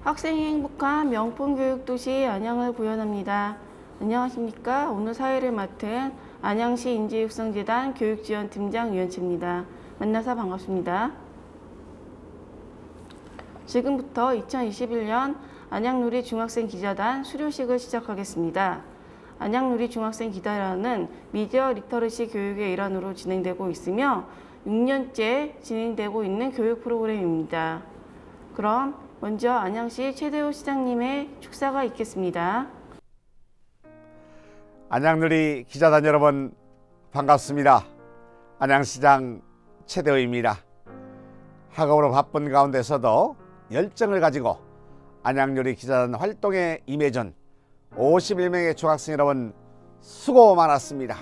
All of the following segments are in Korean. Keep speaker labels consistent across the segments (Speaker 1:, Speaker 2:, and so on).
Speaker 1: 학생이 행복한 명품 교육 도시 안양을 구현합니다. 안녕하십니까? 오늘 사회를 맡은 안양시 인재육성재단 교육지원팀장 유현채입니다. 만나서 반갑습니다. 지금부터 2021년 안양누리 중학생 기자단 수료식을 시작하겠습니다. 안양누리 중학생 기자단은 미디어 리터러시 교육의 일환으로 진행되고 있으며 6년째 진행되고 있는 교육 프로그램입니다. 그럼 먼저 안양시 최대호 시장님의 축사가 있겠습니다.
Speaker 2: 안양누리 기자단 여러분 반갑습니다. 안양시장 최대호입니다. 학업으로 바쁜 가운데서도 열정을 가지고 안양누리 기자단 활동에 임해준 51명의 중학생 여러분 수고 많았습니다.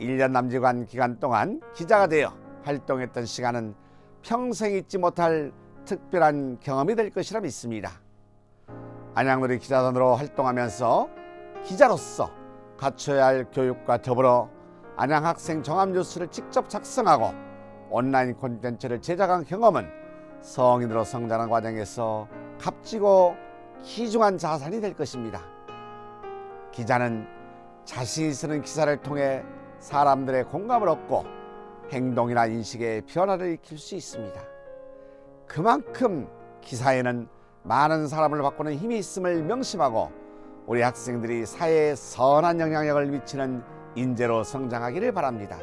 Speaker 2: 1년 남짓한 기간 동안 기자가 되어 활동했던 시간은 평생 잊지 못할 특별한 경험이 될 것이라 믿습니다. 안양누리 기자단으로 활동하면서 기자로서 갖춰야 할 교육과 더불어 안양학생 종합뉴스를 직접 작성하고 온라인 콘텐츠를 제작한 경험은 성인으로 성장하는 과정에서 값지고 귀중한 자산이 될 것입니다. 기자는 자신이 쓰는 기사를 통해 사람들의 공감을 얻고 행동이나 인식의 변화를 일으킬 수 있습니다. 그만큼 기사에는 많은 사람을 바꾸는 힘이 있음을 명심하고 우리 학생들이 사회에 선한 영향력을 미치는 인재로 성장하기를 바랍니다.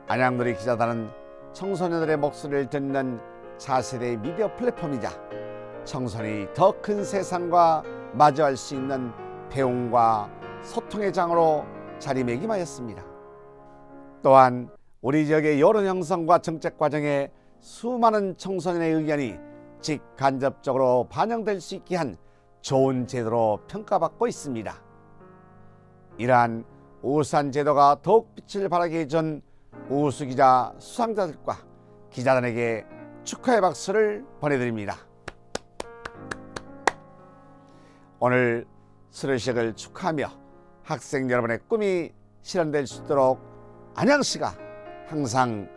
Speaker 2: 안양누리 기자단은 청소년들의 목소리를 듣는 차세대 미디어 플랫폼이자 청소년이 더 큰 세상과 마주할 수 있는 배움과 소통의 장으로 자리매김하였습니다. 또한 우리 지역의 여론 형성과 정책 과정에 수많은 청소년의 의견이 직간접적으로 반영될 수 있게 한 좋은 제도로 평가받고 있습니다. 이러한 우수한 제도가 더욱 빛을 발하게 해준 우수기자 수상자들과 기자단에게 축하의 박수를 보내드립니다. 오늘 수료식을 축하하며 학생 여러분의 꿈이 실현될 수 있도록 안양시가 항상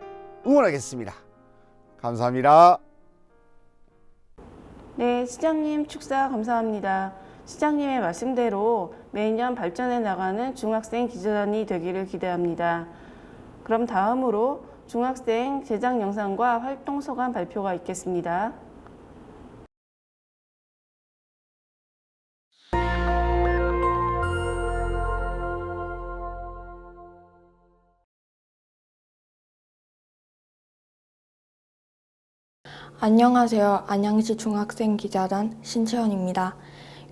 Speaker 2: 응원하겠습니다. 감사합니다.
Speaker 1: 네, 시장님 축사 감사합니다. 시장님의 말씀대로 매년 발전해 나가는 중학생 기자단이 되기를 기대합니다. 그럼 다음으로 중학생 제작 영상과 활동 소감 발표가 있겠습니다.
Speaker 3: 안녕하세요. 안양시 중학생 기자단 신채원입니다.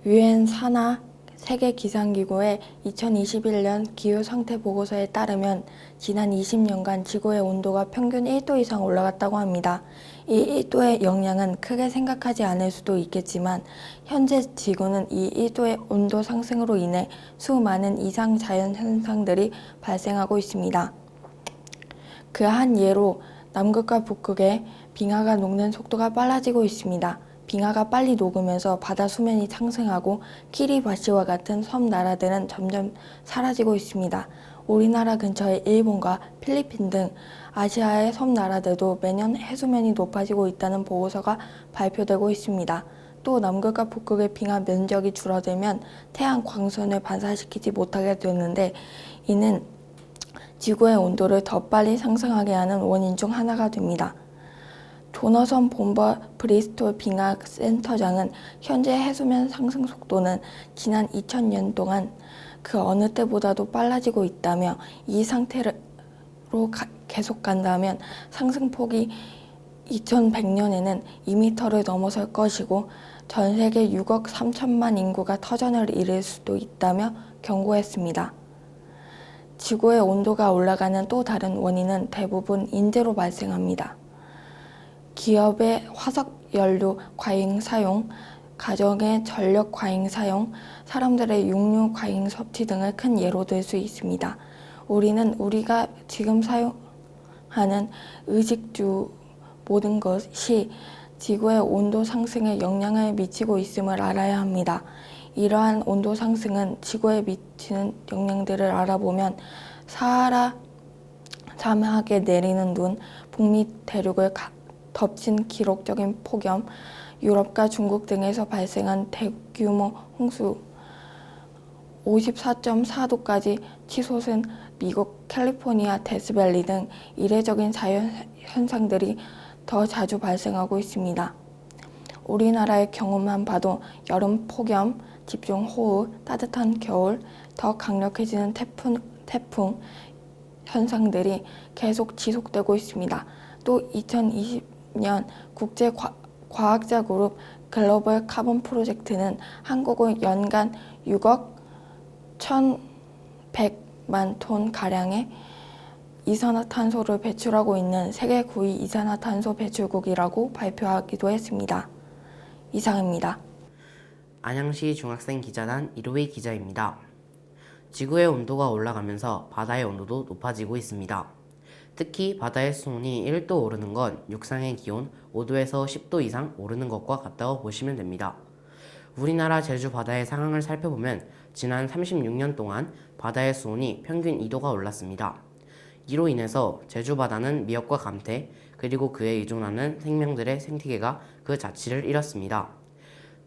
Speaker 3: 유엔 산하 세계기상기구의 2021년 기후상태보고서에 따르면 지난 20년간 지구의 온도가 평균 1도 이상 올라갔다고 합니다. 이 1도의 영향은 크게 생각하지 않을 수도 있겠지만 현재 지구는 이 1도의 온도 상승으로 인해 수많은 이상 자연현상들이 발생하고 있습니다. 그 한 예로 남극과 북극의 빙하가 녹는 속도가 빨라지고 있습니다. 빙하가 빨리 녹으면서 바다 수면이 상승하고 키리바시와 같은 섬 나라들은 점점 사라지고 있습니다. 우리나라 근처의 일본과 필리핀 등 아시아의 섬 나라들도 매년 해수면이 높아지고 있다는 보고서가 발표되고 있습니다. 또 남극과 북극의 빙하 면적이 줄어들면 태양 광선을 반사시키지 못하게 되는데 이는 지구의 온도를 더 빨리 상승하게 하는 원인 중 하나가 됩니다. 조너선 본버 브리스톨 빙하 센터장은 현재 해수면 상승 속도는 지난 2000년 동안 그 어느 때보다도 빨라지고 있다며 이 상태로 계속 간다면 상승폭이 2100년에는 2m를 넘어설 것이고 전 세계 6억 3천만 인구가 터전을 잃을 수도 있다며 경고했습니다. 지구의 온도가 올라가는 또 다른 원인은 대부분 인재로 발생합니다. 기업의 화석연료 과잉 사용, 가정의 전력 과잉 사용, 사람들의 육류 과잉 섭취 등을 큰 예로 들 수 있습니다. 우리는 우리가 지금 사용하는 의식주 모든 것이 지구의 온도 상승에 영향을 미치고 있음을 알아야 합니다. 이러한 온도 상승은 지구에 미치는 영향들을 알아보면 사하라 사막에 내리는 눈, 북미 대륙을 덮친 기록적인 폭염, 유럽과 중국 등에서 발생한 대규모 홍수, 54.4도까지 치솟은 미국 캘리포니아 데스밸리 등 이례적인 자연현상들이 더 자주 발생하고 있습니다. 우리나라의 경우만 봐도 여름 폭염, 집중호우, 따뜻한 겨울, 더 강력해지는 태풍 현상들이 계속 지속되고 있습니다. 또 2020년 국제과학자 그룹 글로벌 카본 프로젝트는 한국은 연간 6억 1,100만 톤 가량의 이산화탄소를 배출하고 있는 세계 9위 이산화탄소 배출국이라고 발표하기도 했습니다. 이상입니다.
Speaker 4: 안양시 중학생 기자단 이로희 기자입니다. 지구의 온도가 올라가면서 바다의 온도도 높아지고 있습니다. 특히 바다의 수온이 1도 오르는 건 육상의 기온 5도에서 10도 이상 오르는 것과 같다고 보시면 됩니다. 우리나라 제주 바다의 상황을 살펴보면 지난 36년 동안 바다의 수온이 평균 2도가 올랐습니다. 이로 인해서 제주 바다는 미역과 감태 그리고 그에 의존하는 생명들의 생태계가 그 자취를 잃었습니다.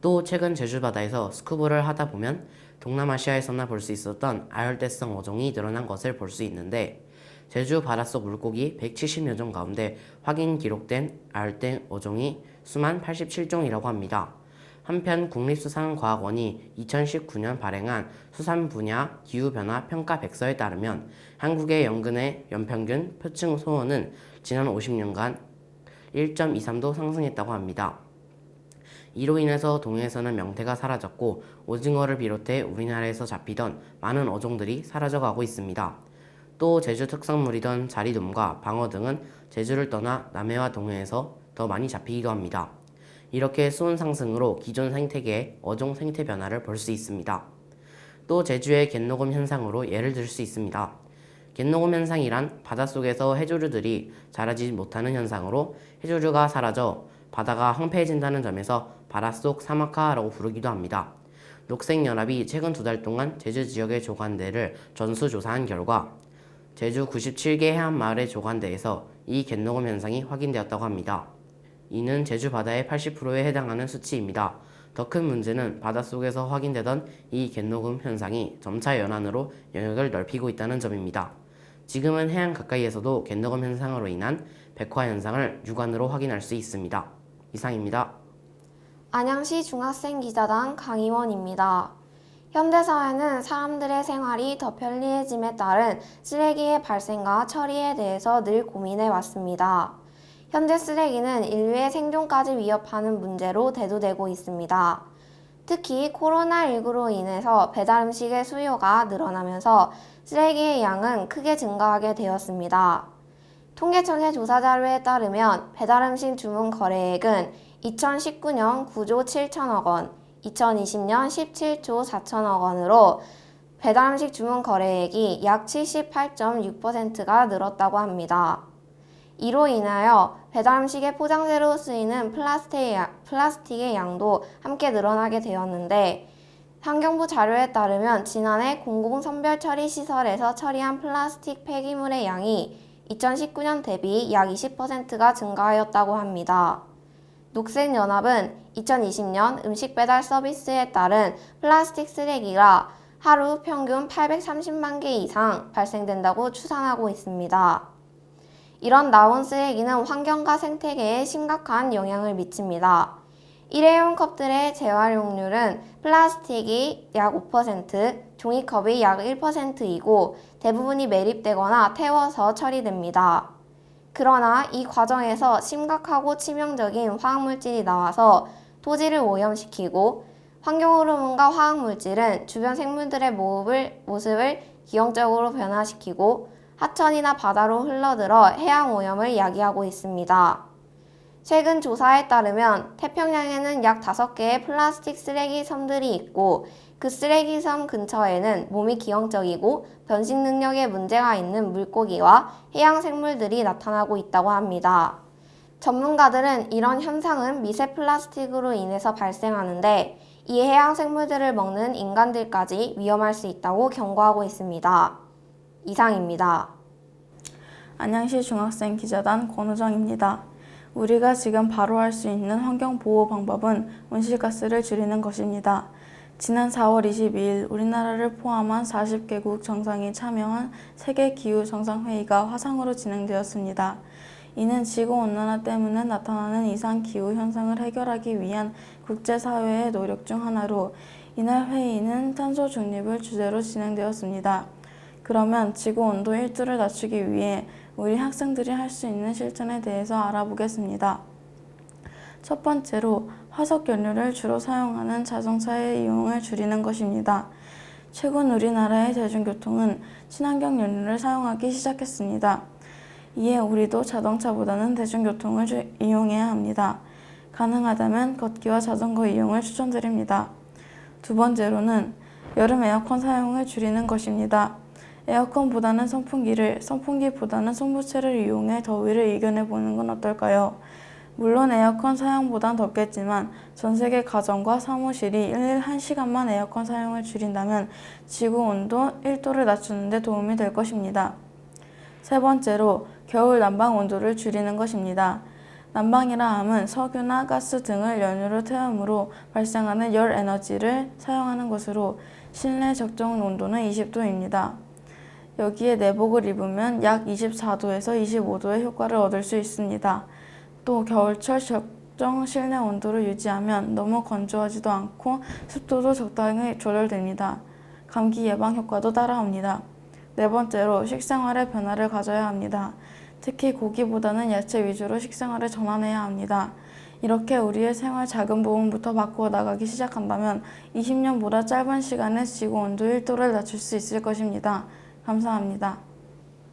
Speaker 4: 또 최근 제주 바다에서 스쿠버를 하다 보면 동남아시아에서나 볼 수 있었던 아열대성 어종이 늘어난 것을 볼 수 있는데 제주 바닷속 물고기 170여 종 가운데 확인 기록된 아열대 어종이 수만 87종이라고 합니다. 한편 국립수산과학원이 2019년 발행한 수산 분야 기후변화 평가 백서에 따르면 한국의 연근의 연평균 표층 소원은 지난 50년간 1.23도 상승했다고 합니다. 이로 인해서 동해에서는 명태가 사라졌고 오징어를 비롯해 우리나라에서 잡히던 많은 어종들이 사라져가고 있습니다. 또 제주 특산물이던 자리돔과 방어 등은 제주를 떠나 남해와 동해에서 더 많이 잡히기도 합니다. 이렇게 수온 상승으로 기존 생태계의 어종 생태 변화를 볼 수 있습니다. 또 제주의 갯녹음 현상으로 예를 들 수 있습니다. 갯녹음 현상이란 바닷속에서 해조류들이 자라지 못하는 현상으로 해조류가 사라져 바다가 황폐해진다는 점에서 바닷속 사막화라고 부르기도 합니다. 녹색연합이 최근 2달 동안 제주 지역의 조간대를 전수조사한 결과 제주 97개 해안마을의 조간대에서 이 갯녹음 현상이 확인되었다고 합니다. 이는 제주 바다의 80%에 해당하는 수치입니다. 더 큰 문제는 바닷속에서 확인되던 이 갯녹음 현상이 점차 연안으로 영역을 넓히고 있다는 점입니다. 지금은 해안 가까이에서도 갯녹음 현상으로 인한 백화 현상을 육안으로 확인할 수 있습니다. 이상입니다.
Speaker 5: 안양시 중학생 기자단 강희원입니다. 현대사회는 사람들의 생활이 더 편리해짐에 따른 쓰레기의 발생과 처리에 대해서 늘 고민해 왔습니다. 현재 쓰레기는 인류의 생존까지 위협하는 문제로 대두되고 있습니다. 특히 코로나19로 인해서 배달음식의 수요가 늘어나면서 쓰레기의 양은 크게 증가하게 되었습니다. 통계청의 조사 자료에 따르면 배달음식 주문 거래액은 2019년 9조 7천억 원, 2020년 17조 4천억 원으로 배달음식 주문 거래액이 약 78.6%가 늘었다고 합니다. 이로 인하여 배달음식의 포장재로 쓰이는 플라스틱의 양도 함께 늘어나게 되었는데 환경부 자료에 따르면 지난해 공공선별처리시설에서 처리한 플라스틱 폐기물의 양이 2019년 대비 약 20%가 증가하였다고 합니다. 녹색연합은 2020년 음식 배달 서비스에 따른 플라스틱 쓰레기가 하루 평균 830만 개 이상 발생된다고 추산하고 있습니다. 이런 나온 쓰레기는 환경과 생태계에 심각한 영향을 미칩니다. 일회용 컵들의 재활용률은 플라스틱이 약 5%, 종이컵이 약 1%이고 대부분이 매립되거나 태워서 처리됩니다. 그러나 이 과정에서 심각하고 치명적인 화학물질이 나와서 토지를 오염시키고 환경호르몬과 화학물질은 주변 생물들의 모습을 기형적으로 변화시키고 하천이나 바다로 흘러들어 해양오염을 야기하고 있습니다. 최근 조사에 따르면 태평양에는 약 5개의 플라스틱 쓰레기 섬들이 있고 그 쓰레기 섬 근처에는 몸이 기형적이고 변식 능력에 문제가 있는 물고기와 해양 생물들이 나타나고 있다고 합니다. 전문가들은 이런 현상은 미세 플라스틱으로 인해서 발생하는데 이 해양 생물들을 먹는 인간들까지 위험할 수 있다고 경고하고 있습니다. 이상입니다.
Speaker 6: 안양시 중학생 기자단 권우정입니다.
Speaker 3: 우리가 지금 바로 할 수 있는 환경보호 방법은 온실가스를 줄이는 것입니다. 지난 4월 22일 우리나라를 포함한 40개국 정상이 참여한 세계기후정상회의가 화상으로 진행되었습니다. 이는 지구온난화 때문에 나타나는 이상기후 현상을 해결하기 위한 국제사회의 노력 중 하나로 이날 회의는 탄소 중립을 주제로 진행되었습니다. 그러면 지구온도 1도를 낮추기 위해 우리 학생들이 할 수 있는 실천에 대해서 알아보겠습니다. 첫 번째로 화석 연료를 주로 사용하는 자동차의 이용을 줄이는 것입니다. 최근 우리나라의 대중교통은 친환경 연료를 사용하기 시작했습니다. 이에 우리도 자동차보다는 대중교통을 이용해야 합니다. 가능하다면 걷기와 자전거 이용을 추천드립니다. 두 번째로는 여름 에어컨 사용을 줄이는 것입니다. 에어컨보다는 선풍기를, 선풍기보다는 손부채를 이용해 더위를 이겨내보는 건 어떨까요? 물론 에어컨 사용보단 덥겠지만 전 세계 가정과 사무실이 일일 1시간만 에어컨 사용을 줄인다면 지구 온도 1도를 낮추는 데 도움이 될 것입니다. 세 번째로 겨울 난방 온도를 줄이는 것입니다. 난방이라 함은 석유나 가스 등을 연료로 태움으로 발생하는 열 에너지를 사용하는 것으로 실내 적정 온도는 20도입니다. 여기에 내복을 입으면 약 24도에서 25도의 효과를 얻을 수 있습니다. 또 겨울철 적정 실내 온도를 유지하면 너무 건조하지도 않고 습도도 적당히 조절됩니다. 감기 예방 효과도 따라옵니다. 네 번째로 식생활의 변화를 가져야 합니다. 특히 고기보다는 야채 위주로 식생활을 전환해야 합니다. 이렇게 우리의 생활 작은 부분부터 바꾸어 나가기 시작한다면 20년보다 짧은 시간에 지구 온도 1도를 낮출 수 있을 것입니다. 감사합니다.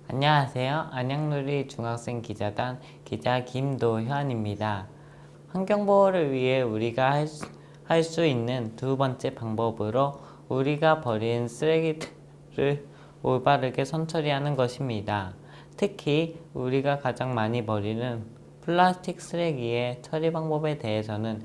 Speaker 6: 안녕하세요. 안양누리 중학생 기자단 기자 김도현입니다. 환경보호를 위해 우리가 할 수 있는 두 번째 방법으로 우리가 버린 쓰레기들을 올바르게 선처리하는 것입니다. 특히 우리가 가장 많이 버리는 플라스틱 쓰레기의 처리 방법에 대해서는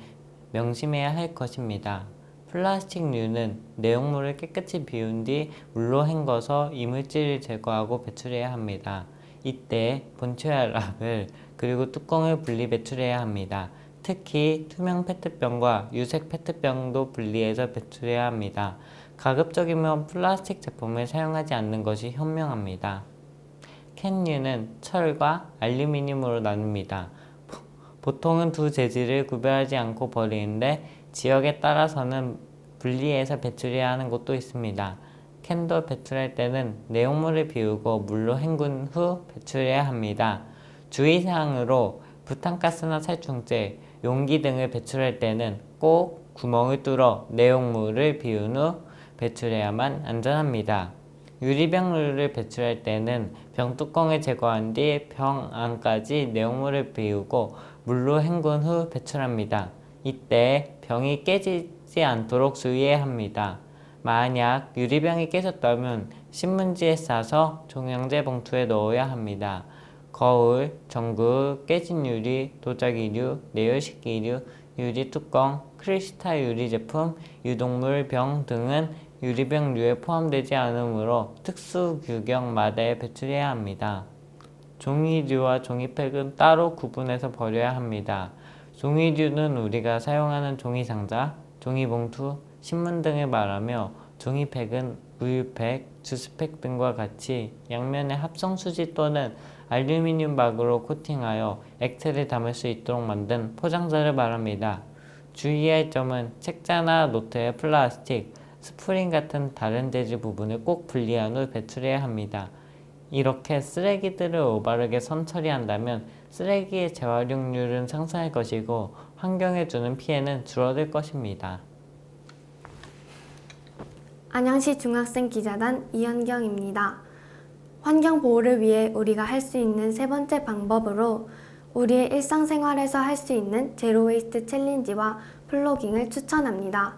Speaker 6: 명심해야 할 것입니다. 플라스틱류는 내용물을 깨끗이 비운 뒤 물로 헹궈서 이물질을 제거하고 배출해야 합니다. 이때 본체와 락을 그리고 뚜껑을 분리 배출해야 합니다. 특히 투명 페트병과 유색 페트병도 분리해서 배출해야 합니다. 가급적이면 플라스틱 제품을 사용하지 않는 것이 현명합니다. 캔류는 철과 알루미늄으로 나눕니다. 보통은 두 재질을 구별하지 않고 버리는데 지역에 따라서는 분리해서 배출해야 하는 곳도 있습니다. 캔도 배출할 때는 내용물을 비우고 물로 헹군 후 배출해야 합니다. 주의사항으로 부탄가스나 살충제, 용기 등을 배출할 때는 꼭 구멍을 뚫어 내용물을 비운 후 배출해야만 안전합니다. 유리병류를 배출할 때는 병 뚜껑을 제거한 뒤 병 안까지 내용물을 비우고 물로 헹군 후 배출합니다. 이때 병이 깨지지 않도록 주의해야 합니다. 만약 유리병이 깨졌다면 신문지에 싸서 종량제 봉투에 넣어야 합니다. 거울, 전구, 깨진 유리, 도자기류, 내열식기류, 유리 뚜껑, 크리스탈 유리 제품, 유독물 병 등은 유리병류에 포함되지 않으므로 특수 규격마다에 배출해야 합니다. 종이류와 종이팩은 따로 구분해서 버려야 합니다. 종이류는 우리가 사용하는 종이상자, 종이봉투, 신문 등을 말하며 종이팩은 우유팩, 주스팩 등과 같이 양면에 합성수지 또는 알루미늄 막으로 코팅하여 액체를 담을 수 있도록 만든 포장재를 말합니다. 주의할 점은 책자나 노트의 플라스틱, 스프링 같은 다른 재질 부분을 꼭 분리한 후 배출해야 합니다. 이렇게 쓰레기들을 올바르게 선처리한다면 쓰레기의 재활용률은 상승할 것이고 환경에 주는 피해는 줄어들 것입니다.
Speaker 5: 안양시 중학생 기자단 이현경입니다. 환경보호를 위해 우리가 할 수 있는 세 번째 방법으로 우리의 일상생활에서 할 수 있는 제로웨이스트 챌린지와 플로깅을 추천합니다.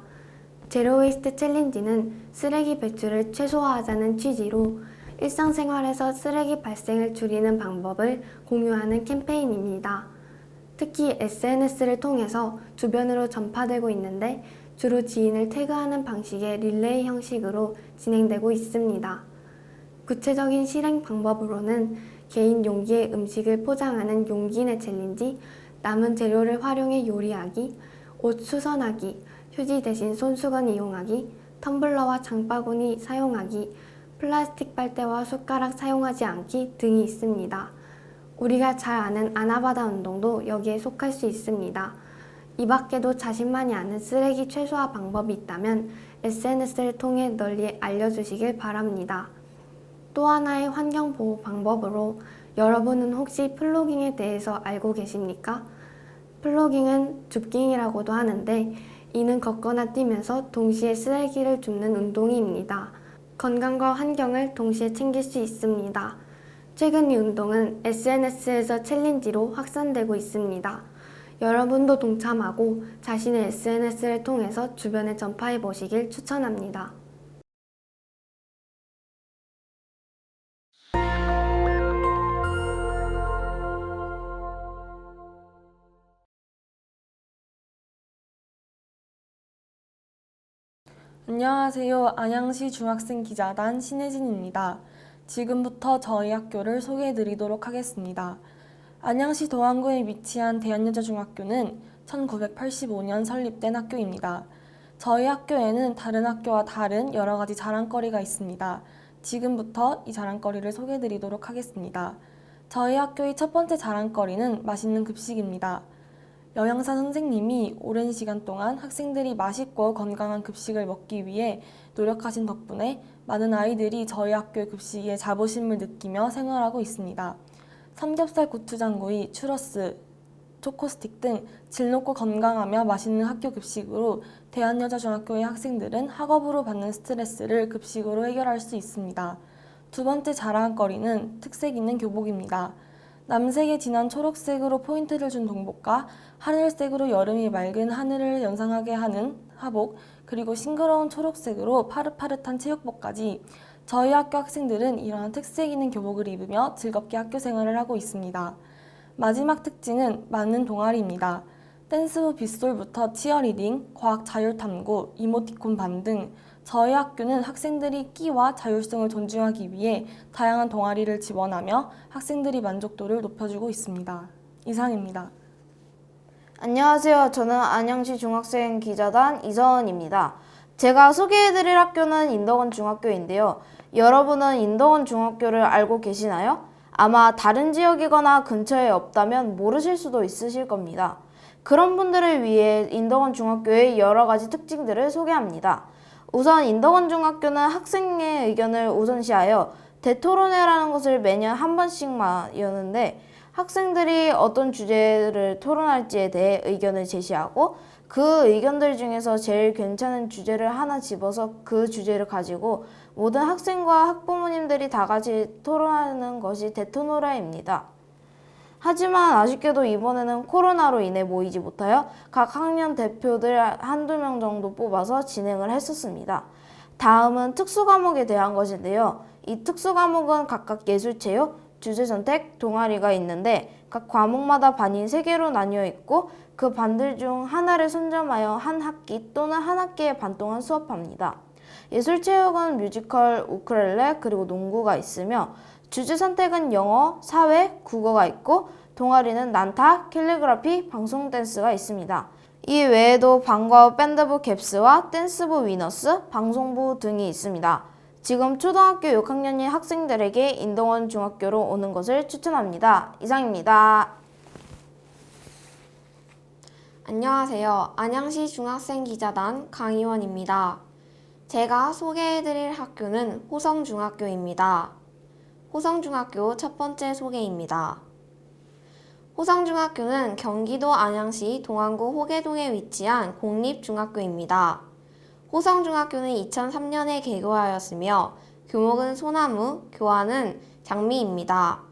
Speaker 5: 제로웨이스트 챌린지는 쓰레기 배출을 최소화하자는 취지로 일상생활에서 쓰레기 발생을 줄이는 방법을 공유하는 캠페인입니다. 특히 SNS를 통해서 주변으로 전파되고 있는데 주로 지인을 태그하는 방식의 릴레이 형식으로 진행되고 있습니다. 구체적인 실행 방법으로는 개인 용기에 음식을 포장하는 용기내 챌린지, 남은 재료를 활용해 요리하기, 옷 수선하기, 휴지 대신 손수건 이용하기, 텀블러와 장바구니 사용하기, 플라스틱 빨대와 숟가락 사용하지 않기 등이 있습니다. 우리가 잘 아는 아나바다 운동도 여기에 속할 수 있습니다. 이 밖에도 자신만이 아는 쓰레기 최소화 방법이 있다면 SNS를 통해 널리 알려주시길 바랍니다. 또 하나의 환경보호 방법으로 여러분은 혹시 플로깅에 대해서 알고 계십니까? 플로깅은 줍깅이라고도 하는데 이는 걷거나 뛰면서 동시에 쓰레기를 줍는 운동입니다. 건강과 환경을 동시에 챙길 수 있습니다. 최근 이 운동은 SNS에서 챌린지로 확산되고 있습니다. 여러분도 동참하고 자신의 SNS를 통해서 주변에 전파해 보시길 추천합니다.
Speaker 7: 안녕하세요. 안양시 중학생 기자단 신혜진입니다. 지금부터 저희 학교를 소개해드리도록 하겠습니다. 안양시 도안구에 위치한 대한여자중학교는 1985년 설립된 학교입니다. 저희 학교에는 다른 학교와 다른 여러 가지 자랑거리가 있습니다. 지금부터 이 자랑거리를 소개해드리도록 하겠습니다. 저희 학교의 첫 번째 자랑거리는 맛있는 급식입니다. 영양사 선생님이 오랜 시간 동안 학생들이 맛있고 건강한 급식을 먹기 위해 노력하신 덕분에 많은 아이들이 저희 학교의 급식에 자부심을 느끼며 생활하고 있습니다. 삼겹살 고추장구이, 추러스, 초코스틱 등 질 높고 건강하며 맛있는 학교 급식으로 대한여자중학교의 학생들은 학업으로 받는 스트레스를 급식으로 해결할 수 있습니다. 두 번째 자랑거리는 특색 있는 교복입니다. 남색의 진한 초록색으로 포인트를 준 동복과 하늘색으로 여름이 맑은 하늘을 연상하게 하는 하복, 그리고 싱그러운 초록색으로 파릇파릇한 체육복까지 저희 학교 학생들은 이러한 특색 있는 교복을 입으며 즐겁게 학교 생활을 하고 있습니다. 마지막 특징은 많은 동아리입니다. 댄스부 빗솔부터 치어리딩, 과학 자율탐구, 이모티콘 반 등 저희 학교는 학생들이 끼와 자율성을 존중하기 위해 다양한 동아리를 지원하며 학생들이 만족도를 높여주고 있습니다. 이상입니다.
Speaker 8: 안녕하세요. 저는 안양시 중학생 기자단 이서은입니다. 제가 소개해드릴 학교는 인덕원 중학교인데요. 여러분은 인덕원 중학교를 알고 계시나요? 아마 다른 지역이거나 근처에 없다면 모르실 수도 있으실 겁니다. 그런 분들을 위해 인덕원 중학교의 여러 가지 특징들을 소개합니다. 우선 인덕원 중학교는 학생의 의견을 우선시하여 대토론회라는 것을 매년 한 번씩만 여는데 학생들이 어떤 주제를 토론할지에 대해 의견을 제시하고 그 의견들 중에서 제일 괜찮은 주제를 하나 집어서 그 주제를 가지고 모든 학생과 학부모님들이 다 같이 토론하는 것이 대토노라입니다. 하지만 아쉽게도 이번에는 코로나로 인해 모이지 못하여 각 학년 대표들 한두 명 정도 뽑아서 진행을 했었습니다. 다음은 특수과목에 대한 것인데요. 이 특수과목은 각각 예술체육, 주제선택, 동아리가 있는데 각 과목마다 반이 3개로 나뉘어 있고 그 반들 중 하나를 선점하여 한 학기 또는 한 학기에 반 동안 수업합니다. 예술체육은 뮤지컬, 우쿨렐레, 그리고 농구가 있으며 주제선택은 영어, 사회, 국어가 있고 동아리는 난타, 캘리그라피, 방송댄스가 있습니다. 이 외에도 방과후 밴드부 갭스와 댄스부 위너스, 방송부 등이 있습니다. 지금 초등학교 6학년인 학생들에게 인덕원 중학교로 오는 것을 추천합니다. 이상입니다.
Speaker 3: 안녕하세요. 안양시 중학생 기자단 강희원입니다. 제가 소개해드릴 학교는 호성중학교입니다. 호성중학교 첫 번째 소개입니다. 호성중학교는 경기도 안양시 동안구 호계동에 위치한 공립중학교입니다. 호성중학교는 2003년에 개교하였으며 교목은 소나무, 교환은 장미입니다.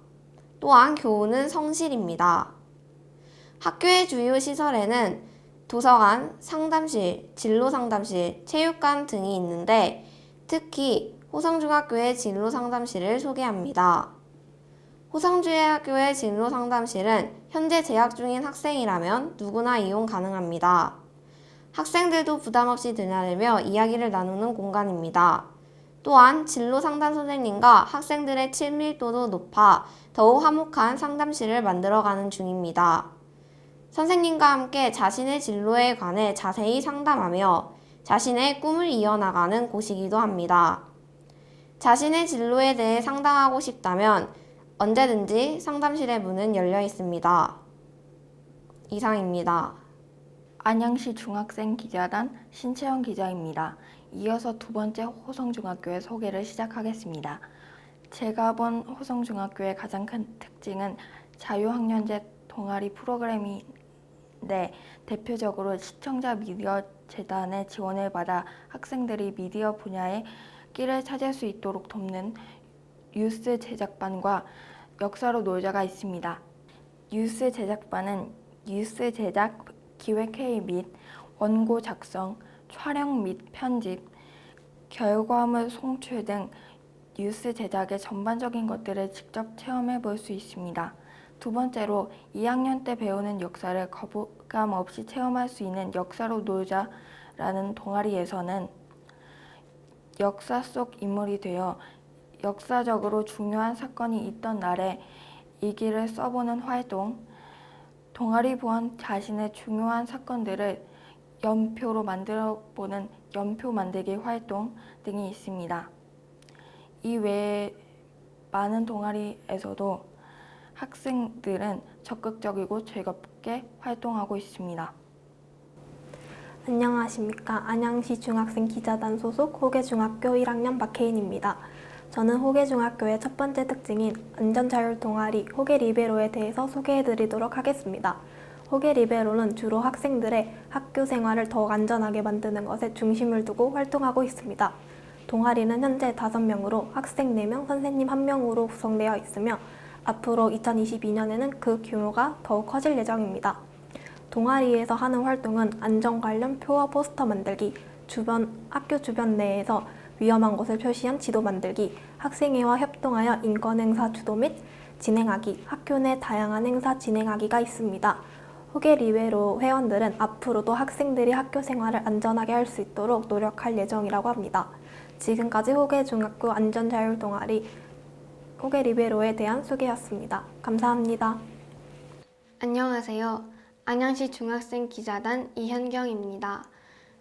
Speaker 3: 또한 교우는 성실입니다. 학교의 주요 시설에는 도서관, 상담실, 진로상담실, 체육관 등이 있는데 특히 호성중학교의 진로상담실을 소개합니다. 호성중학교의 진로상담실은 현재 재학 중인 학생이라면 누구나 이용 가능합니다. 학생들도 부담없이 드나들며 이야기를 나누는 공간입니다. 또한 진로상담 선생님과 학생들의 친밀도도 높아 더욱 화목한 상담실을 만들어가는 중입니다.
Speaker 8: 선생님과 함께 자신의 진로에 관해 자세히 상담하며 자신의 꿈을 이어나가는 곳이기도 합니다. 자신의 진로에 대해 상담하고 싶다면 언제든지 상담실의 문은 열려 있습니다. 이상입니다.
Speaker 3: 안양시 중학생 기자단 신채영 기자입니다. 이어서 두 번째 호성중학교의 소개를 시작하겠습니다. 제가 본 호성중학교의 가장 큰 특징은 자유학년제 동아리 프로그램인데 대표적으로 시청자 미디어 재단의 지원을 받아 학생들이 미디어 분야의 끼를 찾을 수 있도록 돕는 뉴스 제작반과 역사로 놀자가 있습니다. 뉴스 제작반은 뉴스 제작, 기획회의 및 원고 작성, 촬영 및 편집, 결과물 송출 등 뉴스 제작의 전반적인 것들을 직접 체험해 볼 수 있습니다. 두 번째로 2학년 때 배우는 역사를 거부감 없이 체험할 수 있는 역사로 놀자라는 동아리에서는 역사 속 인물이 되어 역사적으로 중요한 사건이 있던 날에 일기를 써보는 활동, 동아리 보안 자신의 중요한 사건들을 연표로 만들어보는 연표 만들기 활동 등이 있습니다. 이 외에 많은 동아리에서도 학생들은 적극적이고 즐겁게 활동하고 있습니다.
Speaker 5: 안녕하십니까. 안양시 중학생 기자단 소속 호계중학교 1학년 박혜인입니다. 저는 호계중학교의 첫 번째 특징인 안전자율 동아리 호계리베로에 대해서 소개해드리도록 하겠습니다. 호계리베로는 주로 학생들의 학교 생활을 더욱 안전하게 만드는 것에 중심을 두고 활동하고 있습니다. 동아리는 현재 5명으로 학생 4명, 선생님 1명으로 구성되어 있으며 앞으로 2022년에는 그 규모가 더욱 커질 예정입니다. 동아리에서 하는 활동은 안전 관련 표와 포스터 만들기, 학교 주변 내에서 위험한 곳을 표시한 지도 만들기, 학생회와 협동하여 인권행사 주도 및 진행하기, 학교 내 다양한 행사 진행하기가 있습니다. 호계리베로 회원들은 앞으로도 학생들이 학교 생활을 안전하게 할 수 있도록 노력할 예정이라고 합니다. 지금까지 호계중학교 안전자율 동아리 호계리베로에 대한 소개였습니다. 감사합니다. 안녕하세요. 안양시 중학생 기자단 이현경입니다.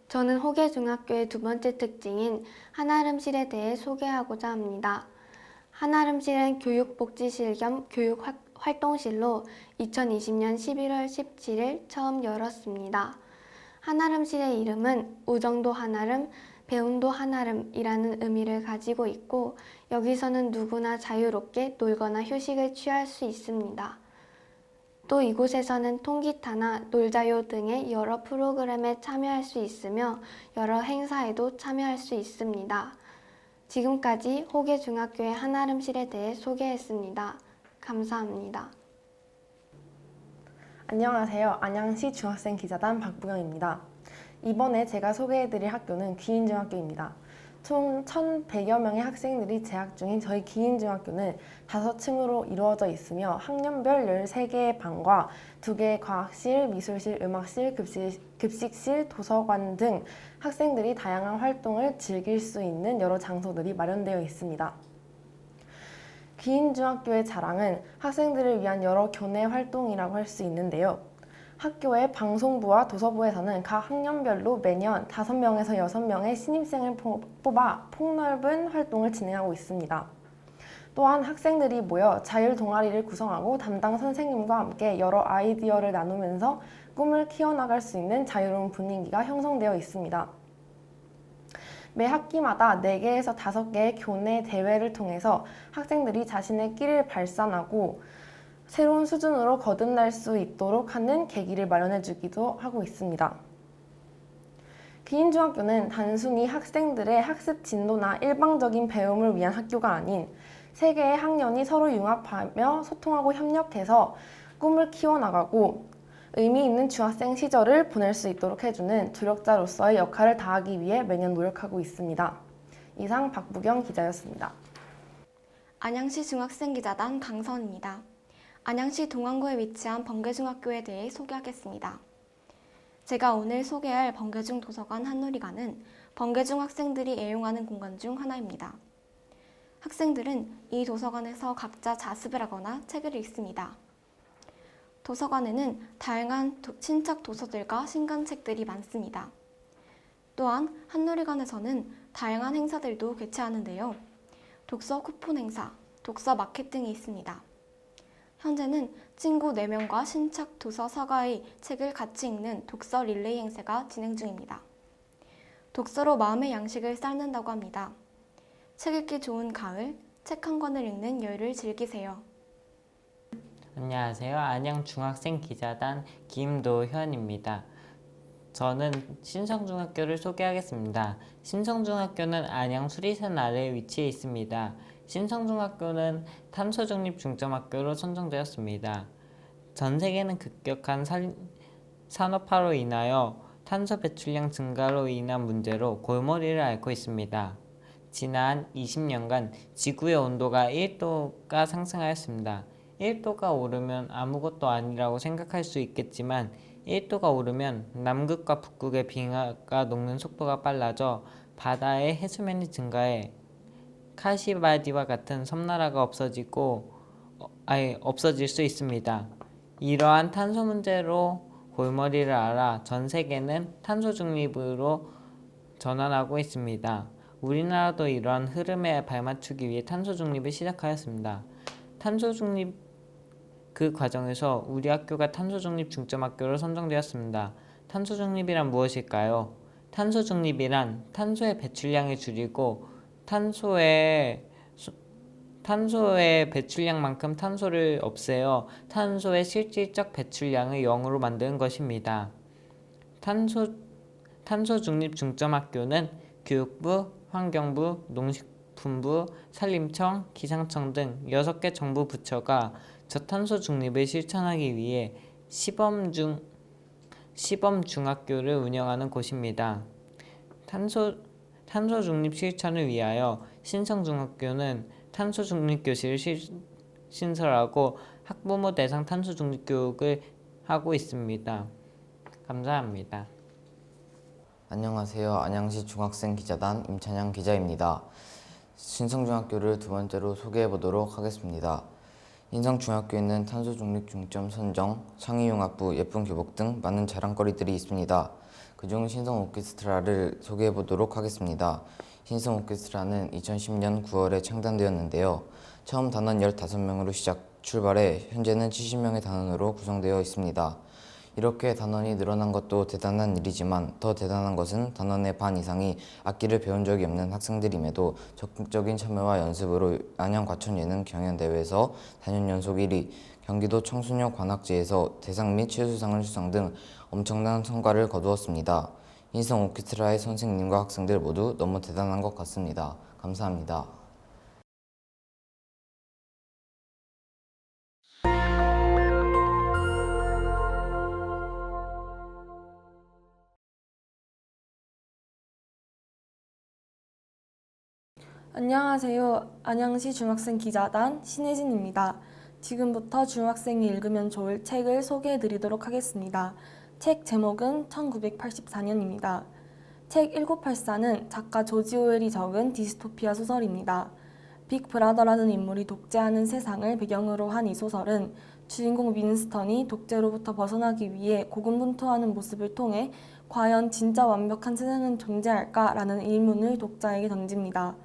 Speaker 5: 저는 호계중학교의 두 번째 특징인 한아름실에 대해 소개하고자 합니다. 한아름실은 교육복지실 겸 교육활동실로 2020년 11월 17일 처음 열었습니다. 한아름실의 이름은 우정도 한아름, 배움도 한아름이라는 의미를 가지고 있고 여기서는 누구나 자유롭게 놀거나 휴식을 취할 수 있습니다. 또 이곳에서는 통기타나 놀자요 등의 여러 프로그램에 참여할 수 있으며 여러 행사에도 참여할 수 있습니다. 지금까지 호계중학교의 한아름실에 대해 소개했습니다. 감사합니다.
Speaker 9: 안녕하세요. 안양시 중학생 기자단 박부경입니다. 이번에 제가 소개해드릴 학교는 귀인중학교입니다. 총 1,100여 명의 학생들이 재학 중인 저희 귀인중학교는 5층으로 이루어져 있으며 학년별 13개의 반과 2개의 과학실, 미술실, 음악실, 급식실, 도서관 등 학생들이 다양한 활동을 즐길 수 있는 여러 장소들이 마련되어 있습니다. 귀인중학교의 자랑은 학생들을 위한 여러 교내 활동이라고 할 수 있는데요. 학교의 방송부와 도서부에서는 각 학년별로 매년 5명에서 6명의 신입생을 뽑아 폭넓은 활동을 진행하고 있습니다. 또한 학생들이 모여 자율 동아리를 구성하고 담당 선생님과 함께 여러 아이디어를 나누면서 꿈을 키워나갈 수 있는 자유로운 분위기가 형성되어 있습니다. 매 학기마다 4개에서 5개의 교내 대회를 통해서 학생들이 자신의 끼를 발산하고 새로운 수준으로 거듭날 수 있도록 하는 계기를 마련해 주기도 하고 있습니다. 귀인중학교는 단순히 학생들의 학습 진도나 일방적인 배움을 위한 학교가 아닌 세 개의 학년이 서로 융합하며 소통하고 협력해서 꿈을 키워나가고 의미 있는 중학생 시절을 보낼 수 있도록 해주는 조력자로서의 역할을 다하기 위해 매년 노력하고 있습니다. 이상 박부경 기자였습니다.
Speaker 10: 안양시 중학생기자단 강선입니다. 안양시 동안구에 위치한 번개중학교에 대해 소개하겠습니다. 제가 오늘 소개할 번개중 도서관 한누리관은 번개중 학생들이 애용하는 공간 중 하나입니다. 학생들은 이 도서관에서 각자 자습을 하거나 책을 읽습니다. 도서관에는 다양한 친척 도서들과 신간책들이 많습니다. 또한 한누리관에서는 다양한 행사들도 개최하는데요. 독서 쿠폰 행사, 독서 마켓 등이 있습니다. 현재는 친구 4명과 신척 도서 서가의 책을 같이 읽는 독서 릴레이 행사가 진행 중입니다. 독서로 마음의 양식을 쌓는다고 합니다. 책 읽기 좋은 가을, 책 한 권을 읽는 여유를 즐기세요.
Speaker 6: 안녕하세요. 안양중학생 기자단 김도현입니다. 저는 신성중학교를 소개하겠습니다. 신성중학교는 안양 수리산 아래에 위치해 있습니다. 신성중학교는 탄소중립중점학교로 선정되었습니다. 전 세계는 급격한 산업화로 인하여 탄소 배출량 증가로 인한 문제로 골머리를 앓고 있습니다. 지난 20년간 지구의 온도가 1도가 상승하였습니다. 1도가 오르면 아무것도 아니라고 생각할 수 있겠지만 1도가 오르면 남극과 북극의 빙하가 녹는 속도가 빨라져 바다의 해수면이 증가해 카시바디와 같은 섬나라가 없어질 수 있습니다. 이러한 탄소 문제로 골머리를 앓아 전 세계는 탄소 중립으로 전환하고 있습니다. 우리나라도 이러한 흐름에 발맞추기 위해 탄소 중립을 시작하였습니다. 탄소 중립 그 과정에서 우리 학교가 탄소 중립 중점학교로 선정되었습니다. 탄소 중립이란 무엇일까요? 탄소 중립이란 탄소의 배출량을 줄이고 탄소의 배출량만큼 탄소를 없애어 탄소의 실질적 배출량을 0으로 만드는 것입니다. 탄소 중립 중점학교는 교육부, 환경부, 농식품부, 산림청, 기상청 등 6개 정부 부처가 저탄소 중립을 실천하기 위해 시범 중학교를 운영하는 곳입니다. 탄소 중립 실천을 위하여 신성중학교는 탄소 중립 교실을 신설하고 학부모 대상 탄소 중립 교육을 하고 있습니다. 감사합니다.
Speaker 11: 안녕하세요. 안양시 중학생 기자단 임찬양 기자입니다. 신성중학교를 두 번째로 소개해 보도록 하겠습니다. 신성중학교에는 탄소 중립 중점 선정, 창의융합부, 예쁜 교복 등 많은 자랑거리들이 있습니다. 그중 신성 오케스트라를 소개해 보도록 하겠습니다. 신성 오케스트라는 2010년 9월에 창단되었는데요. 처음 단원 15명으로 출발해 현재는 70명의 단원으로 구성되어 있습니다. 이렇게 단원이 늘어난 것도 대단한 일이지만 더 대단한 것은 단원의 반 이상이 악기를 배운 적이 없는 학생들임에도 적극적인 참여와 연습으로 안양과천예능 경연대회에서 4년 연속 1위, 경기도 청소년 관악제에서 대상 및 최수상을 수상 등 엄청난 성과를 거두었습니다. 신성 오케스트라의 선생님과 학생들 모두 너무 대단한 것 같습니다. 감사합니다.
Speaker 7: 안녕하세요. 안양시 중학생 기자단 신혜진입니다. 지금부터 중학생이 읽으면 좋을 책을 소개해드리도록 하겠습니다. 책 제목은 1984년입니다. 책 1984는 작가 조지 오웰이 적은 디스토피아 소설입니다. 빅 브라더라는 인물이 독재하는 세상을 배경으로 한 이 소설은 주인공 윈스턴이 독재로부터 벗어나기 위해 고군분투하는 모습을 통해 과연 진짜 완벽한 세상은 존재할까라는 의문을 독자에게 던집니다.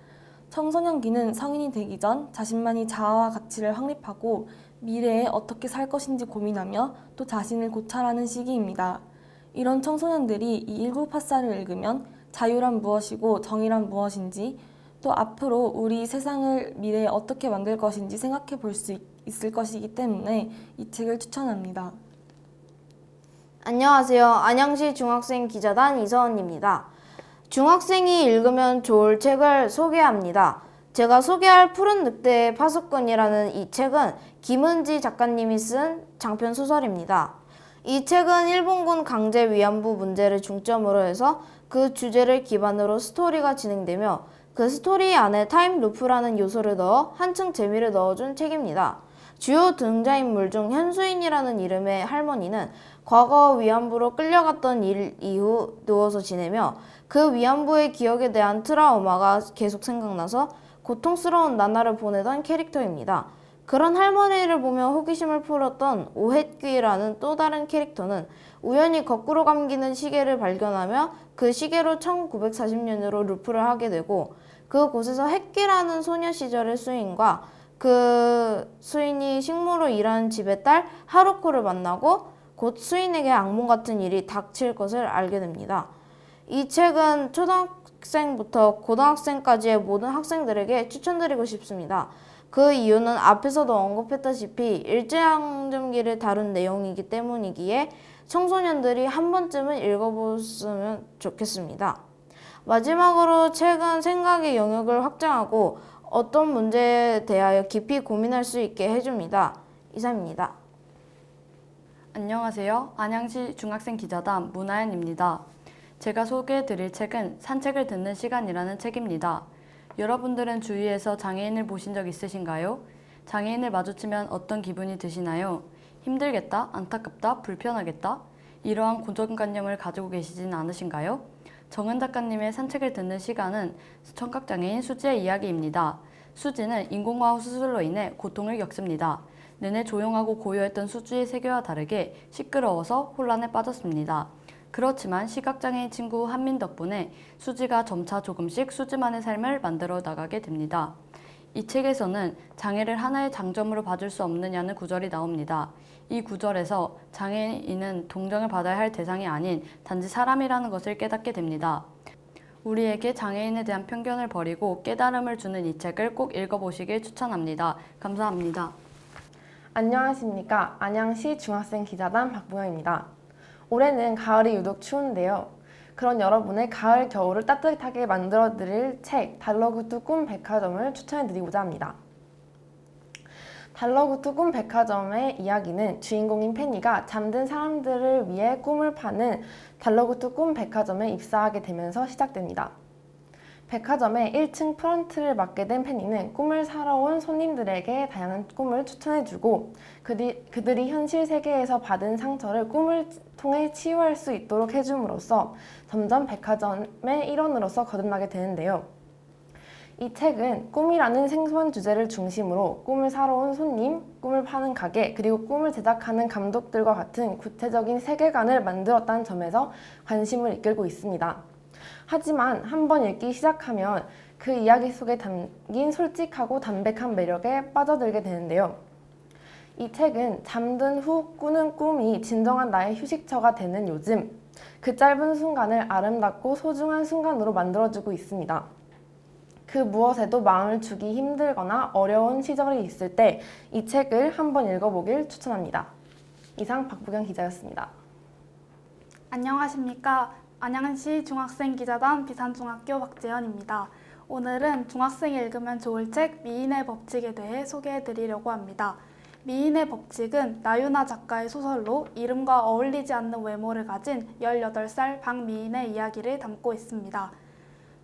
Speaker 7: 청소년기는 성인이 되기 전 자신만이 자아와 가치를 확립하고 미래에 어떻게 살 것인지 고민하며 또 자신을 고찰하는 시기입니다. 이런 청소년들이 이 1984를 읽으면 자유란 무엇이고 정의란 무엇인지 또 앞으로 우리 세상을 미래에 어떻게 만들 것인지 생각해 볼 수 있을 것이기 때문에 이 책을 추천합니다.
Speaker 8: 안녕하세요. 안양시 중학생 기자단 이서은입니다. 중학생이 읽으면 좋을 책을 소개합니다. 제가 소개할 푸른 늑대의 파수꾼이라는 이 책은 김은지 작가님이 쓴 장편 소설입니다. 이 책은 일본군 강제 위안부 문제를 중점으로 해서 그 주제를 기반으로 스토리가 진행되며 그 스토리 안에 타임루프라는 요소를 넣어 한층 재미를 넣어준 책입니다. 주요 등장인물 중 현수인이라는 이름의 할머니는 과거 위안부로 끌려갔던 일 이후 누워서 지내며 그 위안부의 기억에 대한 트라우마가 계속 생각나서 고통스러운 나날을 보내던 캐릭터입니다. 그런 할머니를 보며 호기심을 풀었던 오햇귀라는 또 다른 캐릭터는 우연히 거꾸로 감기는 시계를 발견하며 그 시계로 1940년으로 루프를 하게 되고 그곳에서 햇귀라는 소녀 시절의 수인과 그 수인이 식모로 일하는 집의 딸 하루코를 만나고 곧 수인에게 악몽 같은 일이 닥칠 것을 알게 됩니다. 이 책은 초등학생부터 고등학생까지의 모든 학생들에게 추천드리고 싶습니다. 그 이유는 앞에서도 언급했다시피 일제강점기를 다룬 내용이기 때문이기에 청소년들이 한 번쯤은 읽어보셨으면 좋겠습니다. 마지막으로 책은 생각의 영역을 확장하고 어떤 문제에 대하여 깊이 고민할 수 있게 해줍니다. 이상입니다.
Speaker 12: 안녕하세요. 안양시 중학생 기자단 문하연입니다. 제가 소개해드릴 책은 산책을 듣는 시간이라는 책입니다. 여러분들은 주위에서 장애인을 보신 적 있으신가요? 장애인을 마주치면 어떤 기분이 드시나요? 힘들겠다, 안타깝다, 불편하겠다? 이러한 고정관념을 가지고 계시진 않으신가요? 정은 작가님의 산책을 듣는 시간은 청각장애인 수지의 이야기입니다. 수지는 인공호흡 수술로 인해 고통을 겪습니다. 내내 조용하고 고요했던 수지의 세계와 다르게 시끄러워서 혼란에 빠졌습니다. 그렇지만 시각장애인 친구 한민 덕분에 수지가 점차 조금씩 수지만의 삶을 만들어 나가게 됩니다. 이 책에서는 장애를 하나의 장점으로 봐줄 수 없느냐는 구절이 나옵니다. 이 구절에서 장애인은 동정을 받아야 할 대상이 아닌 단지 사람이라는 것을 깨닫게 됩니다. 우리에게 장애인에 대한 편견을 버리고 깨달음을 주는 이 책을 꼭 읽어보시길 추천합니다. 감사합니다.
Speaker 9: 안녕하십니까. 안양시 중학생 기자단 박보영입니다. 올해는 가을이 유독 추운데요. 그런 여러분의 가을 겨울을 따뜻하게 만들어드릴 책 달러구두 꿈 백화점을 추천해드리고자 합니다. 달러구두 꿈 백화점의 이야기는 주인공인 페니가 잠든 사람들을 위해 꿈을 파는 달러구두 꿈 백화점에 입사하게 되면서 시작됩니다. 백화점의 1층 프런트를 맡게 된 페니는 꿈을 사러 온 손님들에게 다양한 꿈을 추천해주고 그들이 현실 세계에서 받은 상처를 꿈을 통해 치유할 수 있도록 해줌으로써 점점 백화점의 일원으로서 거듭나게 되는데요. 이 책은 꿈이라는 생소한 주제를 중심으로 꿈을 사러 온 손님, 꿈을 파는 가게, 그리고 꿈을 제작하는 감독들과 같은 구체적인 세계관을 만들었다는 점에서 관심을 이끌고 있습니다. 하지만 한번 읽기 시작하면 그 이야기 속에 담긴 솔직하고 담백한 매력에 빠져들게 되는데요. 이 책은 잠든 후 꾸는 꿈이 진정한 나의 휴식처가 되는 요즘, 그 짧은 순간을 아름답고 소중한 순간으로 만들어주고 있습니다. 그 무엇에도 마음을 주기 힘들거나 어려운 시절이 있을 때 이 책을 한번 읽어보길 추천합니다. 이상 박보경 기자였습니다.
Speaker 13: 안녕하십니까. 안양시 중학생 기자단 비산중학교 박재현입니다. 오늘은 중학생이 읽으면 좋을 책 미인의 법칙에 대해 소개해드리려고 합니다. 미인의 법칙은 나유나 작가의 소설로 이름과 어울리지 않는 외모를 가진 18살 박미인의 이야기를 담고 있습니다.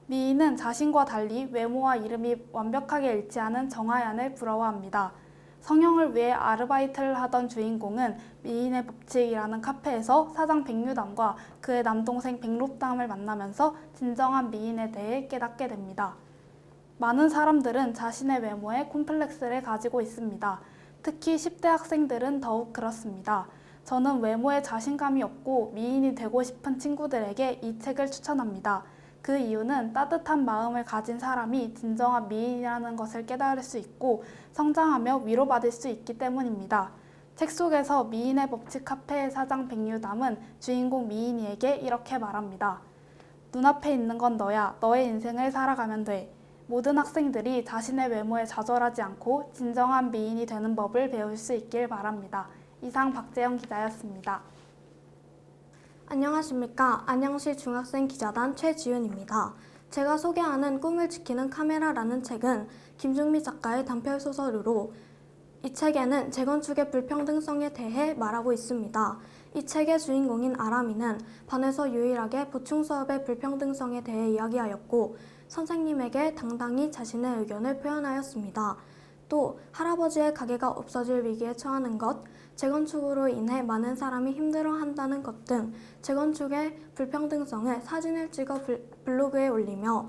Speaker 13: 미인은 자신과 달리 외모와 이름이 완벽하게 일치하는 정하얀을 부러워합니다. 성형을 위해 아르바이트를 하던 주인공은 미인의 법칙이라는 카페에서 사장 백유담과 그의 남동생 백록담을 만나면서 진정한 미인에 대해 깨닫게 됩니다. 많은 사람들은 자신의 외모에 콤플렉스를 가지고 있습니다. 특히 10대 학생들은 더욱 그렇습니다. 저는 외모에 자신감이 없고 미인이 되고 싶은 친구들에게 이 책을 추천합니다. 그 이유는 따뜻한 마음을 가진 사람이 진정한 미인이라는 것을 깨달을 수 있고 성장하며 위로받을 수 있기 때문입니다. 책 속에서 미인의 법칙 카페의 사장 백유담은 주인공 미인이에게 이렇게 말합니다. 눈앞에 있는 건 너야. 너의 인생을 살아가면 돼. 모든 학생들이 자신의 외모에 좌절하지 않고 진정한 미인이 되는 법을 배울 수 있길 바랍니다. 이상 박재영 기자였습니다.
Speaker 10: 안녕하십니까. 안양시 중학생 기자단 최지윤입니다. 제가 소개하는 꿈을 지키는 카메라라는 책은 김중미 작가의 단편 소설으로 이 책에는 재건축의 불평등성에 대해 말하고 있습니다. 이 책의 주인공인 아람이는 반에서 유일하게 보충 수업의 불평등성에 대해 이야기하였고 선생님에게 당당히 자신의 의견을 표현하였습니다. 또 할아버지의 가게가 없어질 위기에 처하는 것, 재건축으로 인해 많은 사람이 힘들어한다는 것 등 재건축의 불평등성을 사진을 찍어 블로그에 올리며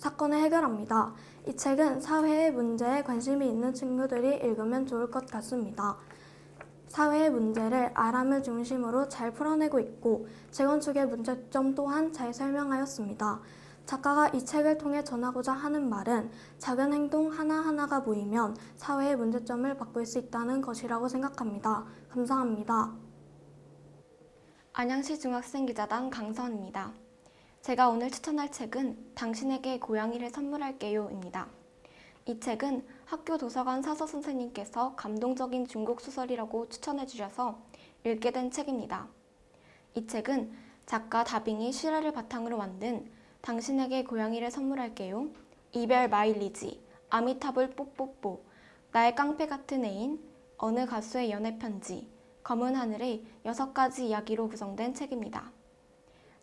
Speaker 5: 사건을 해결합니다. 이 책은 사회의 문제에 관심이 있는 친구들이 읽으면 좋을 것 같습니다. 사회의 문제를 아람을 중심으로 잘 풀어내고 있고 재건축의 문제점 또한 잘 설명하였습니다. 작가가 이 책을 통해 전하고자 하는 말은 작은 행동 하나하나가 모이면 사회의 문제점을 바꿀 수 있다는 것이라고 생각합니다. 감사합니다.
Speaker 10: 안양시 중학생 기자단 강선입니다. 제가 오늘 추천할 책은 당신에게 고양이를 선물할게요입니다. 이 책은 학교 도서관 사서 선생님께서 감동적인 중국 소설이라고 추천해 주셔서 읽게 된 책입니다. 이 책은 작가 다빙이 실화를 바탕으로 만든 당신에게 고양이를 선물할게요, 이별 마일리지, 아미타불 뽀뽀뽀, 나의 깡패 같은 애인, 어느 가수의 연애 편지, 검은 하늘의 6가지 이야기로 구성된 책입니다.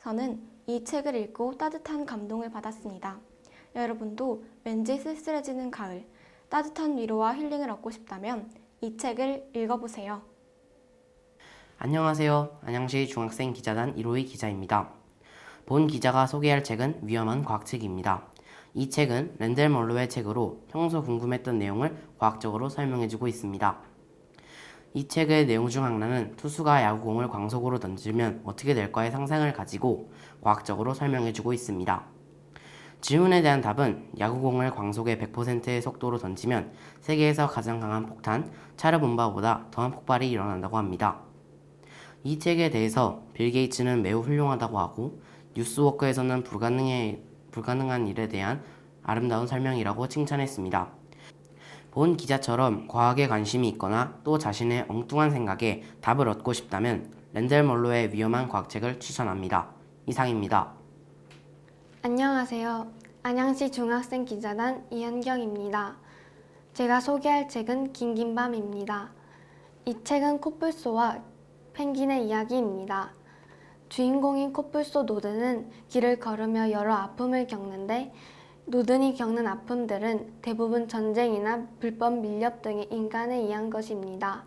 Speaker 10: 저는 이 책을 읽고 따뜻한 감동을 받았습니다. 여러분도 왠지 쓸쓸해지는 가을, 따뜻한 위로와 힐링을 얻고 싶다면 이 책을 읽어보세요.
Speaker 4: 안녕하세요. 안양시 중학생 기자단 1호의 기자입니다. 본 기자가 소개할 책은 위험한 과학책입니다. 이 책은 랜델 멀로의 책으로 평소 궁금했던 내용을 과학적으로 설명해주고 있습니다. 이 책의 내용 중 하나는 투수가 야구공을 광속으로 던지면 어떻게 될까의 상상을 가지고 과학적으로 설명해주고 있습니다. 질문에 대한 답은 야구공을 광속의 100%의 속도로 던지면 세계에서 가장 강한 폭탄, 차르본바보다 더한 폭발이 일어난다고 합니다. 이 책에 대해서 빌 게이츠는 매우 훌륭하다고 하고 뉴스워크에서는 불가능한 일에 대한 아름다운 설명이라고 칭찬했습니다. 본 기자처럼 과학에 관심이 있거나 또 자신의 엉뚱한 생각에 답을 얻고 싶다면 랜델 멀로의 위험한 과학책을 추천합니다. 이상입니다.
Speaker 5: 안녕하세요. 안양시 중학생 기자단 이현경입니다. 제가 소개할 책은 긴긴밤입니다. 이 책은 코뿔소와 펭귄의 이야기입니다. 주인공인 코뿔소 노드는 길을 걸으며 여러 아픔을 겪는데 노든이 겪는 아픔들은 대부분 전쟁이나 불법 밀렵 등의 인간에 의한 것입니다.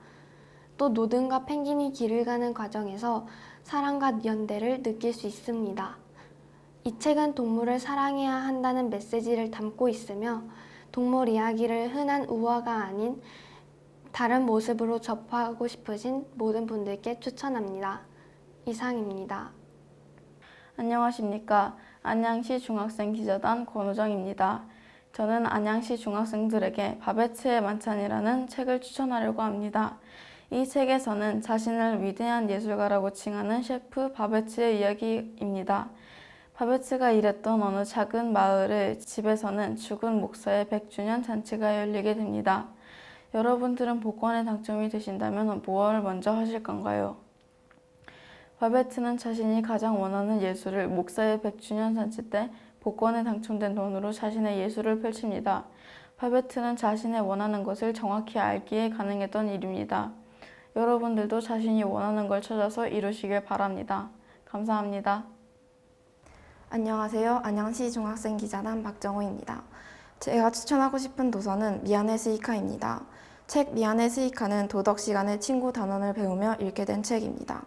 Speaker 5: 또 노든과 펭귄이 길을 가는 과정에서 사랑과 연대를 느낄 수 있습니다. 이 책은 동물을 사랑해야 한다는 메시지를 담고 있으며 동물 이야기를 흔한 우화가 아닌 다른 모습으로 접하고 싶으신 모든 분들께 추천합니다. 이상입니다.
Speaker 1: 안녕하십니까. 안양시 중학생 기자단 권우정입니다. 저는 안양시 중학생들에게 바베츠의 만찬이라는 책을 추천하려고 합니다. 이 책에서는 자신을 위대한 예술가라고 칭하는 셰프 바베츠의 이야기입니다. 바베츠가 일했던 어느 작은 마을의 집에서는 죽은 목사의 100주년 잔치가 열리게 됩니다. 여러분들은 복권에 당첨이 되신다면 무엇을 먼저 하실 건가요? 바베츠는 자신이 가장 원하는 예술을 목사의 100주년 잔치 때 복권에 당첨된 돈으로 자신의 예술을 펼칩니다. 바베츠는 자신의 원하는 것을 정확히 알기에 가능했던 일입니다. 여러분들도 자신이 원하는 걸 찾아서 이루시길 바랍니다. 감사합니다.
Speaker 14: 안녕하세요. 안양시 중학생 기자단 박정호입니다. 제가 추천하고 싶은 도서는 미안해 스이카입니다. 책 미안해 스이카는 도덕 시간에 친구 단원을 배우며 읽게 된 책입니다.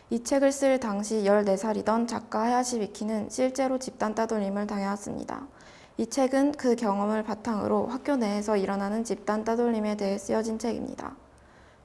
Speaker 14: 이 책을 쓸 당시 14살이던 작가 하야시 미키는 실제로 집단 따돌림을 당해왔습니다. 이 책은 그 경험을 바탕으로 학교 내에서 일어나는 집단 따돌림에 대해 쓰여진 책입니다.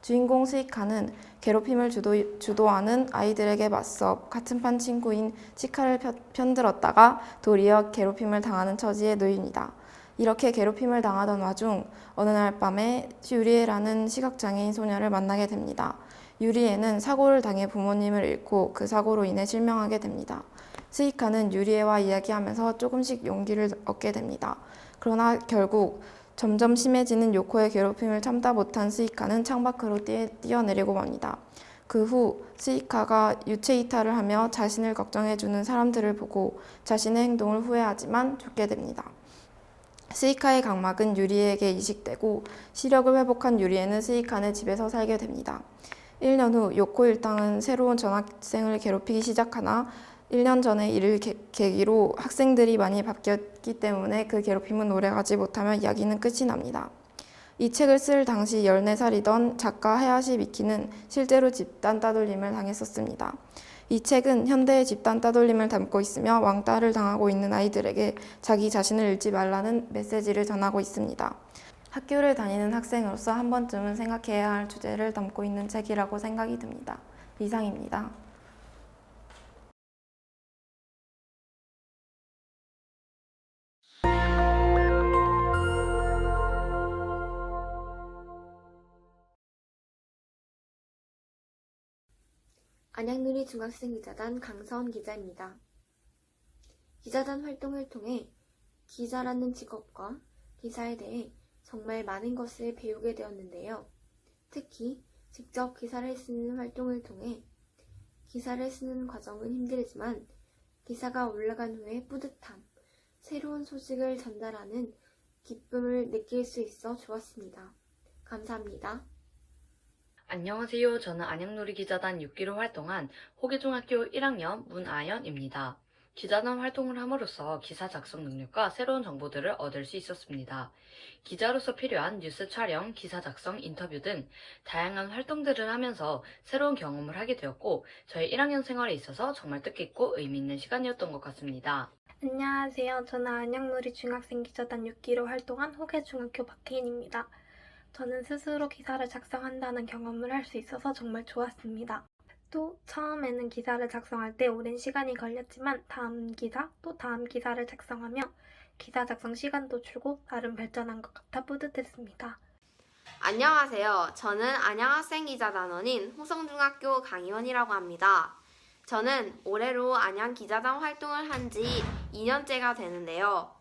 Speaker 14: 주인공 스이카는 괴롭힘을 주도하는 아이들에게 맞서 같은 반 친구인 치카를 편들었다가 도리어 괴롭힘을 당하는 처지에 놓입니다. 이렇게 괴롭힘을 당하던 와중 어느 날 밤에 유리에라는 시각장애인 소녀를 만나게 됩니다. 유리에는 사고를 당해 부모님을 잃고 그 사고로 인해 실명하게 됩니다. 스이카는 유리에와 이야기하면서 조금씩 용기를 얻게 됩니다. 그러나 결국 점점 심해지는 요코의 괴롭힘을 참다 못한 스이카는 창밖으로 뛰어내리고 맙니다. 그 후 스이카가 유체 이탈을 하며 자신을 걱정해주는 사람들을 보고 자신의 행동을 후회하지만 죽게 됩니다. 스이카의 각막은 유리에게 이식되고 시력을 회복한 유리에는 스이카네 집에서 살게 됩니다. 1년 후 요코 일당은 새로운 전학생을 괴롭히기 시작하나 1년 전에 이를 계기로 학생들이 많이 바뀌었기 때문에 그 괴롭힘은 오래가지 못하며 이야기는 끝이 납니다. 이 책을 쓸 당시 14살이던 작가 하야시 미키는 실제로 집단 따돌림을 당했었습니다. 이 책은 현대의 집단 따돌림을 담고 있으며 왕따를 당하고 있는 아이들에게 자기 자신을 잃지 말라는 메시지를 전하고 있습니다. 학교를 다니는 학생으로서 한 번쯤은 생각해야 할 주제를 담고 있는 책이라고 생각이 듭니다. 이상입니다.
Speaker 10: 안양누리 중학생기자단 강서원 기자입니다. 기자단 활동을 통해 기자라는 직업과 기사에 대해 정말 많은 것을 배우게 되었는데요. 특히 직접 기사를 쓰는 활동을 통해 기사를 쓰는 과정은 힘들지만 기사가 올라간 후에 뿌듯함, 새로운 소식을 전달하는 기쁨을 느낄 수 있어 좋았습니다. 감사합니다.
Speaker 12: 안녕하세요. 저는 안양누리 기자단 6기로 활동한 호계중학교 1학년 문아연입니다. 기자단 활동을 함으로써 기사 작성 능력과 새로운 정보들을 얻을 수 있었습니다. 기자로서 필요한 뉴스 촬영, 기사 작성, 인터뷰 등 다양한 활동들을 하면서 새로운 경험을 하게 되었고 저희 1학년 생활에 있어서 정말 뜻깊고 의미 있는 시간이었던 것 같습니다.
Speaker 15: 안녕하세요. 저는 안양누리 중학생기자단 6기로 활동한 호계중학교 박혜인입니다. 저는 스스로 기사를 작성한다는 경험을 할 수 있어서 정말 좋았습니다. 또 처음에는 기사를 작성할 때 오랜 시간이 걸렸지만 다음 기사, 또 다음 기사를 작성하며 기사 작성 시간도 줄고 나름 발전한 것 같아 뿌듯했습니다.
Speaker 16: 안녕하세요. 저는 안양학생기자단원인 호성중학교 강희원이라고 합니다. 저는 올해로 안양기자단 활동을 한 지 2년째가 되는데요.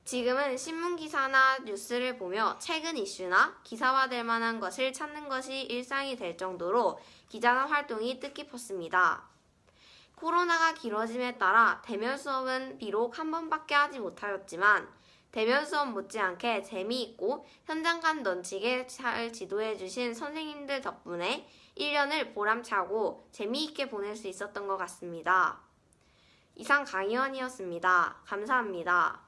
Speaker 16: 지금은 신문기사나 뉴스를 보며 최근 이슈나 기사화될 만한 것을 찾는 것이 일상이 될 정도로 기자단 활동이 뜻깊었습니다. 코로나가 길어짐에 따라 대면 수업은 비록 한 번밖에 하지 못하였지만 대면 수업 못지않게 재미있고 현장감 넘치게 잘 지도해 주신 선생님들 덕분에 1년을 보람차고 재미있게 보낼 수 있었던 것 같습니다. 이상 강희원이었습니다. 감사합니다.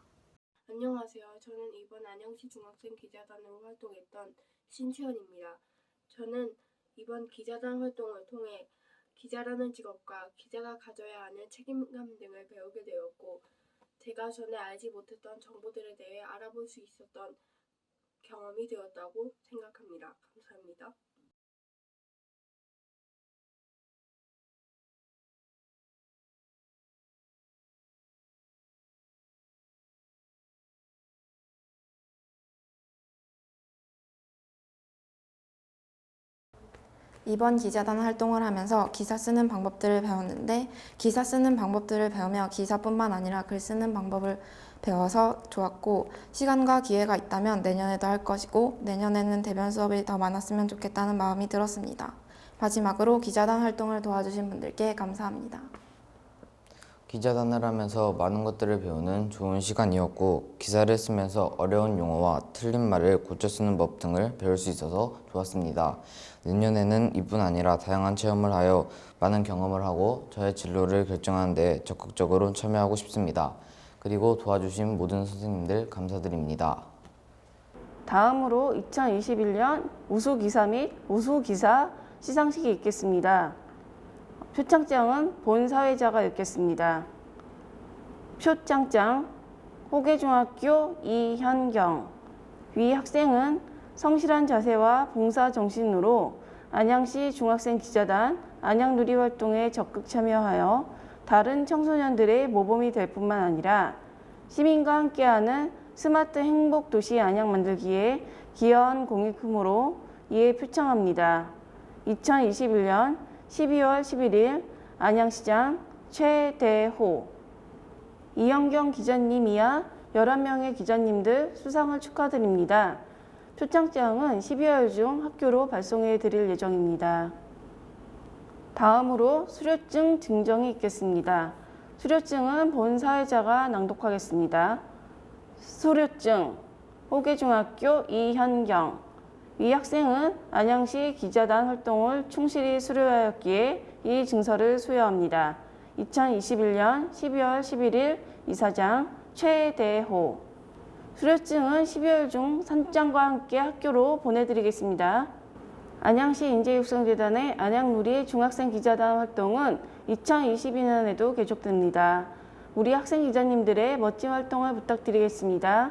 Speaker 17: 안녕하세요. 저는 이번 안양시 중학생 기자단으로 활동했던 신채연입니다. 저는 이번 기자단 활동을 통해 기자라는 직업과 기자가 가져야 하는 책임감 등을 배우게 되었고 제가 전에 알지 못했던 정보들에 대해 알아볼 수 있었던 경험이 되었다고 생각합니다. 감사합니다.
Speaker 14: 이번 기자단 활동을 하면서 기사 쓰는 방법들을 배웠는데 기사 쓰는 방법들을 배우며 기사뿐만 아니라 글 쓰는 방법을 배워서 좋았고 시간과 기회가 있다면 내년에도 할 것이고 내년에는 대면 수업이 더 많았으면 좋겠다는 마음이 들었습니다. 마지막으로 기자단 활동을 도와주신 분들께 감사합니다.
Speaker 11: 기자단을 하면서 많은 것들을 배우는 좋은 시간이었고 기사를 쓰면서 어려운 용어와 틀린 말을 고쳐 쓰는 법 등을 배울 수 있어서 좋았습니다. 내년에는 이뿐 아니라 다양한 체험을 하여 많은 경험을 하고 저의 진로를 결정하는 데 적극적으로 참여하고 싶습니다. 그리고 도와주신 모든 선생님들 감사드립니다.
Speaker 1: 다음으로 2021년 우수기사 및 우수기사 시상식이 있겠습니다. 표창장은 본 사회자가 읽겠습니다. 표창장 호계중학교 이현경. 위 학생은 성실한 자세와 봉사정신으로 안양시 중학생기자단 안양누리 활동에 적극 참여하여 다른 청소년들의 모범이 될 뿐만 아니라 시민과 함께하는 스마트 행복도시 안양 만들기에 기여한 공이 크므로 이에 표창합니다. 2021년 12월 11일 안양시장 최대호. 이현경 기자님이야 11명의 기자님들 수상을 축하드립니다. 표창장은 12월 중 학교로 발송해 드릴 예정입니다. 다음으로 수료증 증정이 있겠습니다. 수료증은 본 사회자가 낭독하겠습니다. 수료증 호계중학교 이현경. 이 학생은 안양시 기자단 활동을 충실히 수료하였기에 이 증서를 수여합니다. 2021년 12월 11일 이사장 최대호. 수료증은 12월 중 산장과 함께 학교로 보내드리겠습니다. 안양시 인재육성재단의 안양누리 중학생 기자단 활동은 2022년에도 계속됩니다. 우리 학생 기자님들의 멋진 활동을 부탁드리겠습니다.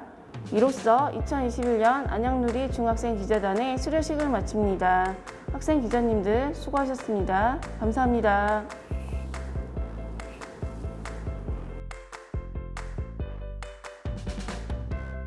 Speaker 1: 이로써 2021년 안양누리 중학생 기자단의 수료식을 마칩니다. 학생 기자님들 수고하셨습니다. 감사합니다.